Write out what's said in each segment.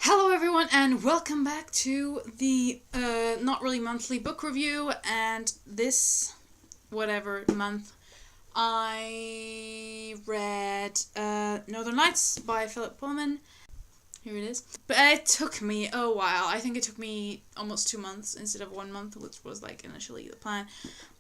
Hello everyone and welcome back to the not really monthly book review, and this whatever month I read Northern Lights by Philip Pullman. Here it is. But it took me a while. I think it took me almost 2 months instead of 1 month, which was like initially the plan.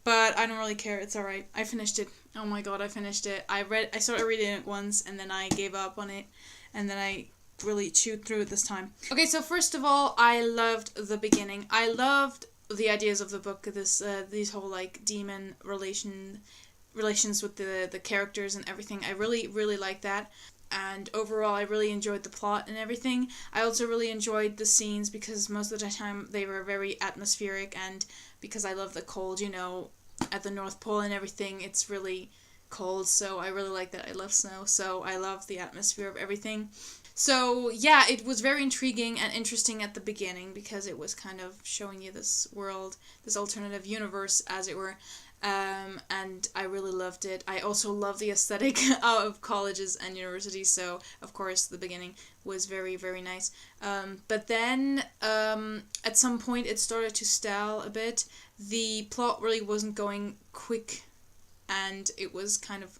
But I don't really care. It's alright. I finished it. Oh my god, I finished it. I started reading it once and then I gave up on it, and then I really chewed through it this time. Okay, so first of all, I loved the beginning. I loved the ideas of the book. These whole like demon relations with the characters and everything. I really liked that. And overall, I really enjoyed the plot and everything. I also really enjoyed the scenes because most of the time they were very atmospheric, and because I love the cold, at the North Pole and everything, it's really cold, so I really like that. I love snow, so I love the atmosphere of everything. So yeah, it was very intriguing and interesting at the beginning because it was kind of showing you this world, this alternative universe, as it were. And I really loved it. I also love the aesthetic of colleges and universities, so of course the beginning was very nice. But then at some point it started to stall a bit. The plot really wasn't going quick, and it was kind of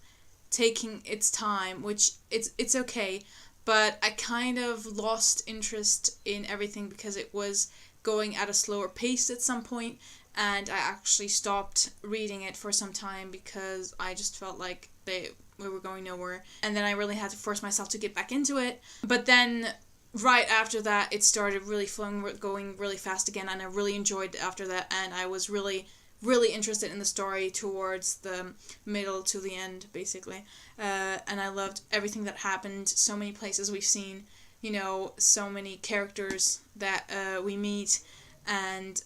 taking its time, which it's okay. But I kind of lost interest in everything because it was going at a slower pace at some point, and I actually stopped reading it for some time because I just felt like we were going nowhere, and then I really had to force myself to get back into it. But then right after that, it started really flowing, going really fast again, and I really enjoyed it after that, and I was really interested in the story towards the middle to the end, basically. And I loved everything that happened. So many places we've seen, so many characters that we meet, and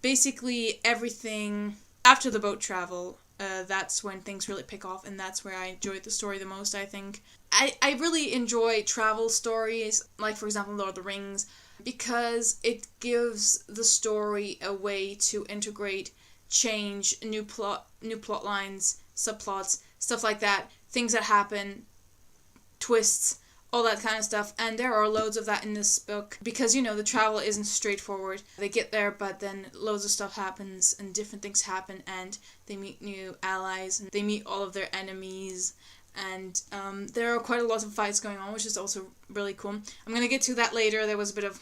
basically everything after the boat travel. That's when things really pick off, and that's where I enjoyed the story the most, I think. I really enjoy travel stories, like for example Lord of the Rings, because it gives the story a way to integrate change, new plot lines, subplots, stuff like that, things that happen, twists, all that kind of stuff. And there are loads of that in this book because the travel isn't straightforward. They get there, but then loads of stuff happens and different things happen, and they meet new allies and they meet all of their enemies, and there are quite a lot of fights going on, which is also really cool. I'm gonna get to that later. There was a bit of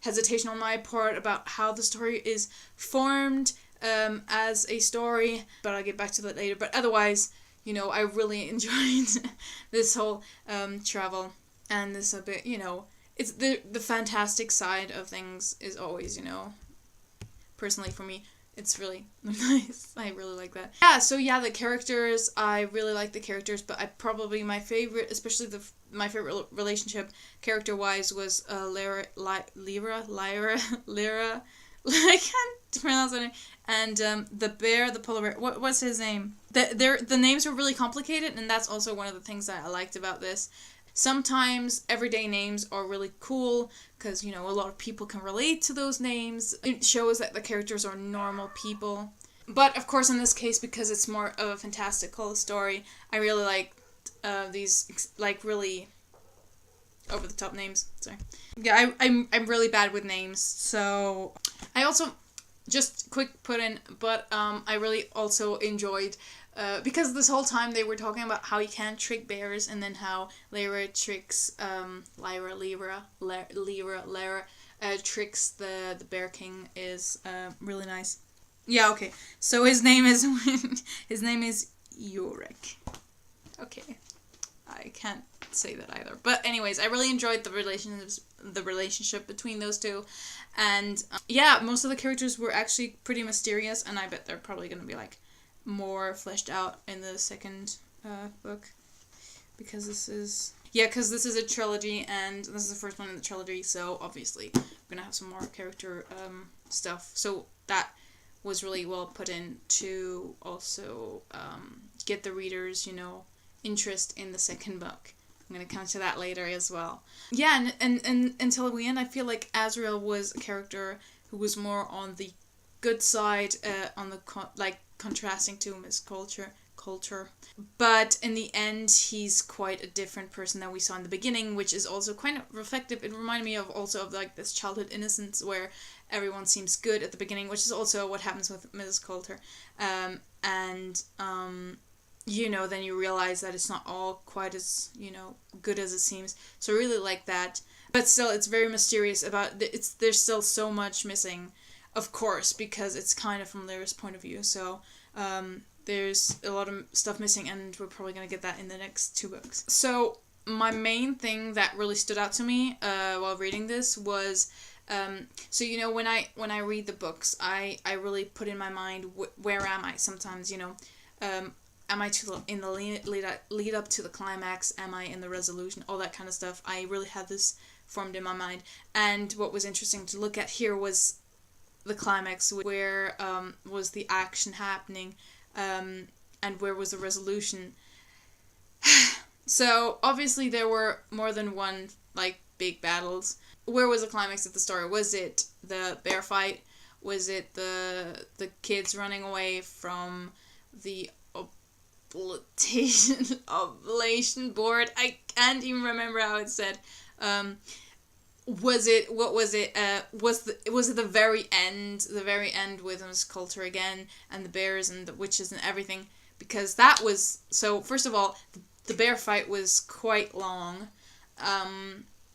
hesitation on my part about how the story is formed as a story, but I'll get back to that later. But otherwise, I really enjoyed this whole travel, and this a bit, it's the fantastic side of things is always, personally for me, it's really nice. I really like that. Yeah, so yeah, the characters, I really like the characters, but my favorite, especially my favorite relationship character-wise was Lyra, I can't pronounce it. And the bear, the polar bear, what's his name? The names were really complicated, and that's also one of the things that I liked about this. Sometimes everyday names are really cool because, a lot of people can relate to those names. It shows that the characters are normal people. But of course, in this case, because it's more of a fantastical story, I really liked these really over the top names. Sorry. Yeah, I'm really bad with names, so I also just quick put in, but I really also enjoyed because this whole time they were talking about how you can't trick bears, and then how Lyra tricks Lyra tricks the Bear King is really nice. Yeah, okay. So his name is Yorick. Okay. I can't say that either. But anyways, I really enjoyed the relationship between those two. And yeah, most of the characters were actually pretty mysterious, and I bet they're probably going to be like more fleshed out in the second book, because this is a trilogy, and this is the first one in the trilogy, so obviously we're going to have some more character stuff. So that was really well put in to also get the readers, interest in the second book. I'm going to come to that later as well. Yeah, and until the end, I feel like Azrael was a character who was more on the good side, on the contrasting to his culture, Coulter. But in the end, he's quite a different person than we saw in the beginning, which is also kind of reflective. It reminded me of like this childhood innocence where everyone seems good at the beginning, which is also what happens with Mrs. Coulter. Then you realize that it's not all quite as, good as it seems. So I really like that. But still, it's very mysterious there's still so much missing, of course, because it's kind of from Lyra's point of view. So, there's a lot of stuff missing, and we're probably going to get that in the next 2 books. So, my main thing that really stood out to me while reading this was, when I read the books, I really put in my mind, where am I sometimes, am I in the lead up to the climax? Am I in the resolution? All that kind of stuff. I really had this formed in my mind. And what was interesting to look at here was the climax, where was the action happening, and where was the resolution. So obviously there were more than one big battles. Where was the climax of the story? Was it the bear fight? Was it the kids running away from the oblation board? I can't even remember how it's said. Was it the very end with Mrs. Coulter again, and the bears and the witches and everything? Because that was, so first of all, the bear fight was quite long,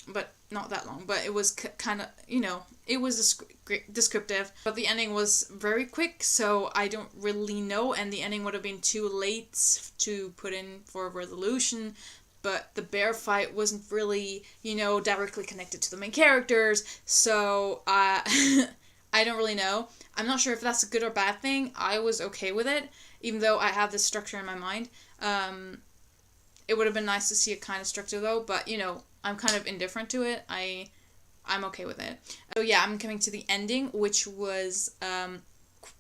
but not that long, but it was kind of, it was descriptive, but the ending was very quick, so I don't really know, and the ending would have been too late to put in for a resolution. But the bear fight wasn't really, directly connected to the main characters, so I don't really know. I'm not sure if that's a good or bad thing. I was okay with it, even though I have this structure in my mind. It would have been nice to see a kind of structure though, but, I'm kind of indifferent to it. I'm okay with it. So yeah, I'm coming to the ending, which was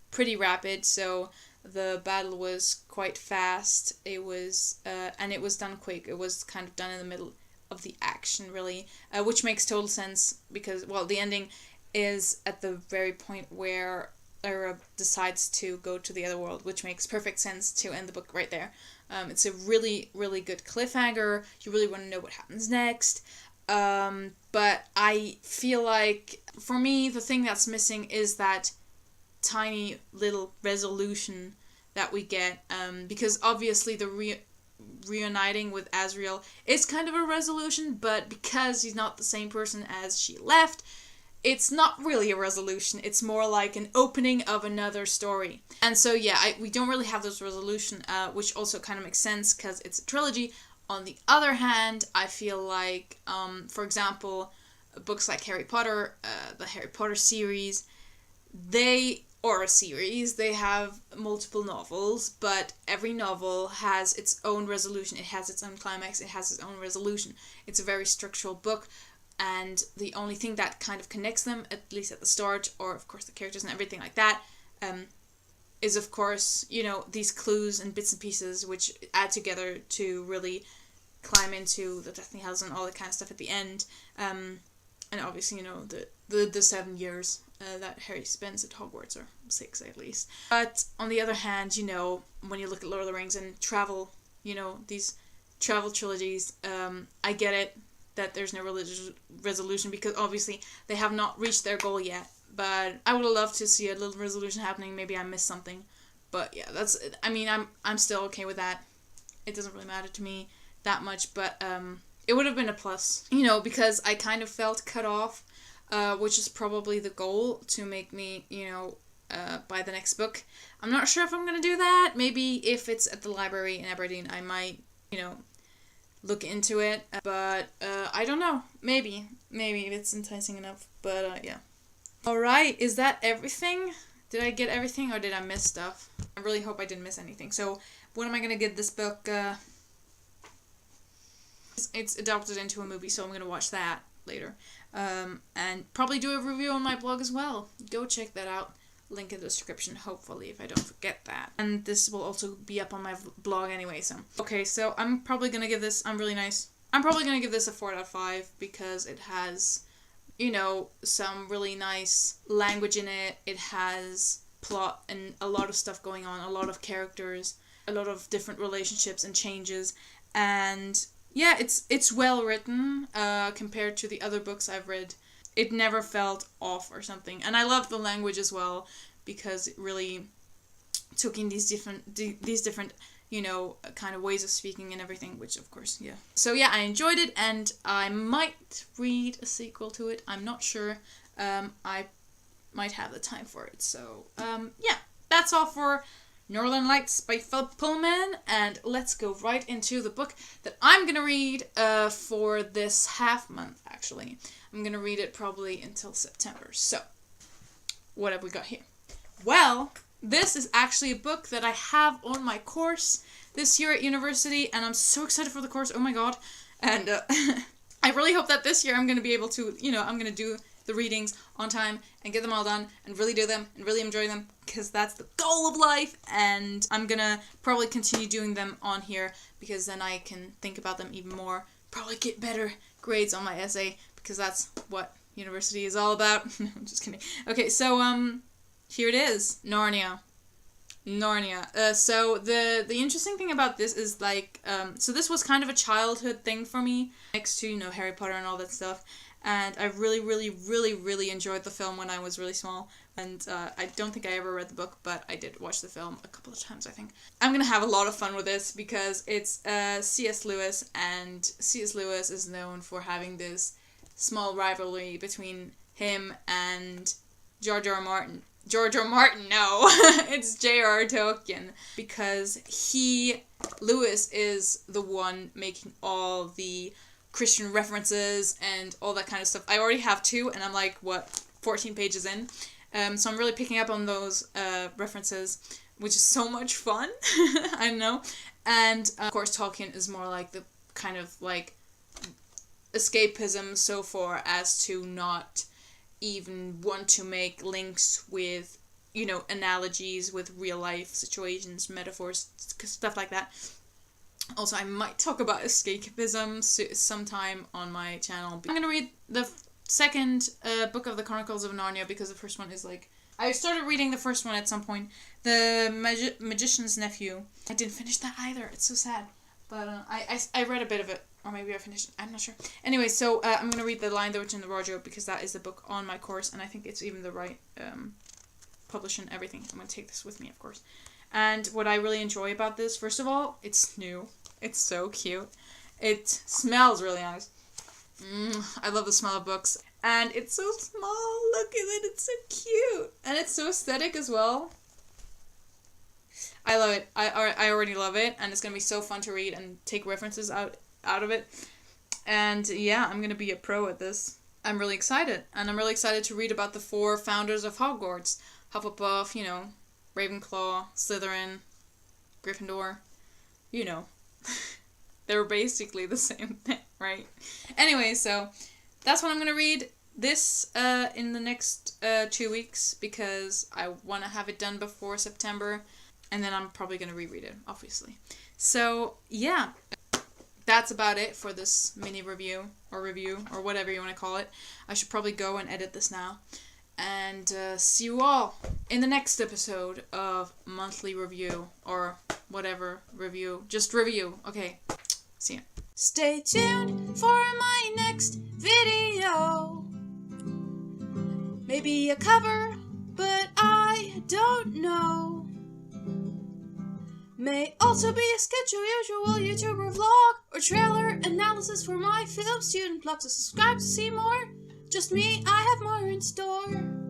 pretty rapid, so the battle was quite fast. It was, and it was done quick. It was kind of done in the middle of the action, really, which makes total sense because, the ending is at the very point where Lyra decides to go to the other world, which makes perfect sense to end the book right there. It's a really, really good cliffhanger. You really want to know what happens next. But I feel like, for me, the thing that's missing is that tiny little resolution that we get, because obviously the reuniting with Azriel is kind of a resolution, but because he's not the same person as she left, it's not really a resolution. It's more like an opening of another story. And so yeah, we don't really have this resolution, which also kind of makes sense because it's a trilogy. On the other hand, I feel like, for example, books like Harry Potter, the Harry Potter series, they have multiple novels, but every novel has its own resolution. It has its own climax. It has its own resolution. It's a very structural book, and the only thing that kind of connects them, at least at the start, or of course the characters and everything like that, is of course, these clues and bits and pieces which add together to really climb into the Deathly Hallows and all that kind of stuff at the end. And obviously, the 7 years that Harry spends at Hogwarts, or 6 at least. But on the other hand, when you look at Lord of the Rings and travel, these travel trilogies, I get it that there's no resolution because obviously they have not reached their goal yet. But I would have loved to see a little resolution happening. Maybe I missed something. But yeah, I'm still okay with that. It doesn't really matter to me that much, but it would have been a plus, because I kind of felt cut off, which is probably the goal, to make me, buy the next book. I'm not sure if I'm going to do that. Maybe if it's at the library in Aberdeen, I might, look into it. But I don't know. Maybe if it's enticing enough. But yeah. Alright, is that everything? Did I get everything or did I miss stuff? I really hope I didn't miss anything. So what am I going to give this book? It's adapted into a movie, so I'm going to watch that later. And probably do a review on my blog as well. Go check that out. Link in the description, hopefully, if I don't forget that. And this will also be up on my blog anyway, so. Okay, so I'm probably going to give this, I'm probably going to give this a 4 out of 5 because it has, some really nice language in it. It has plot and a lot of stuff going on, a lot of characters, a lot of different relationships and changes, and yeah, it's well written compared to the other books I've read. It never felt off or something, and I love the language as well because it really took in these different kind of ways of speaking and everything, which of course, yeah. So yeah, I enjoyed it, and I might read a sequel to it. I'm not sure. I might have the time for it. So yeah, that's all for Northern Lights by Philip Pullman, and let's go right into the book that I'm gonna read for this half month. Actually, I'm gonna read it probably until September. So what have we got here? Well, this is actually a book that I have on my course this year at university, and I'm so excited for the course. Oh my god. And I really hope that this year I'm going to be able to, I'm going to do the readings on time and get them all done and really do them and really enjoy them, because that's the goal of life. And I'm going to probably continue doing them on here, because then I can think about them even more, probably get better grades on my essay, because that's what university is all about. No, I'm just kidding. Okay, so here it is, Narnia. So the interesting thing about this is so this was kind of a childhood thing for me, next to Harry Potter and all that stuff, and I really enjoyed the film when I was really small, and I don't think I ever read the book, but I did watch the film a couple of times, I think. I'm gonna have a lot of fun with this because it's C.S. Lewis, and C.S. Lewis is known for having this small rivalry between him and George R. Martin. No, it's J.R.R. Tolkien, because Lewis is the one making all the Christian references and all that kind of stuff. I already have 2, and I'm 14 pages in, so I'm really picking up on those references, which is so much fun. I don't know. And of course Tolkien is more like the kind of escapism so far as to not even want to make links with, analogies with real life situations, metaphors, stuff like that. Also, I might talk about escapism sometime on my channel. I'm going to read the second book of the Chronicles of Narnia, because the first one is I started reading the first one at some point, The Magician's Nephew. I didn't finish that either. It's so sad. But I read a bit of it. Or maybe I finished it. I'm not sure. Anyway, so I'm going to read The Lion, the Witch, and the Wardrobe, because that is the book on my course, and I think it's even the right publisher and everything. I'm going to take this with me, of course. And what I really enjoy about this, first of all, it's new. It's so cute. It smells really nice. I love the smell of books. And it's so small. Look at it. It's so cute. And it's so aesthetic as well. I love it. I already love it. And it's going to be so fun to read and take references out of it. And yeah, I'm going to be a pro at this. I'm really excited. And I'm really excited to read about the 4 founders of Hogwarts. Hufflepuff, Ravenclaw, Slytherin, Gryffindor. They're basically the same thing, right? Anyway, so that's what I'm going to read this in the next 2 weeks, because I want to have it done before September, and then I'm probably going to reread it, obviously. So yeah, that's about it for this mini review or whatever you want to call it. I should probably go and edit this now, and see you all in the next episode of Monthly Review, or whatever review, just review. Okay, see ya. Stay tuned for my next video. Maybe a cover, but I don't know. May also be a sketch or usual YouTuber vlog or trailer analysis for my film student blog. So subscribe to see more. Just me, I have more in store.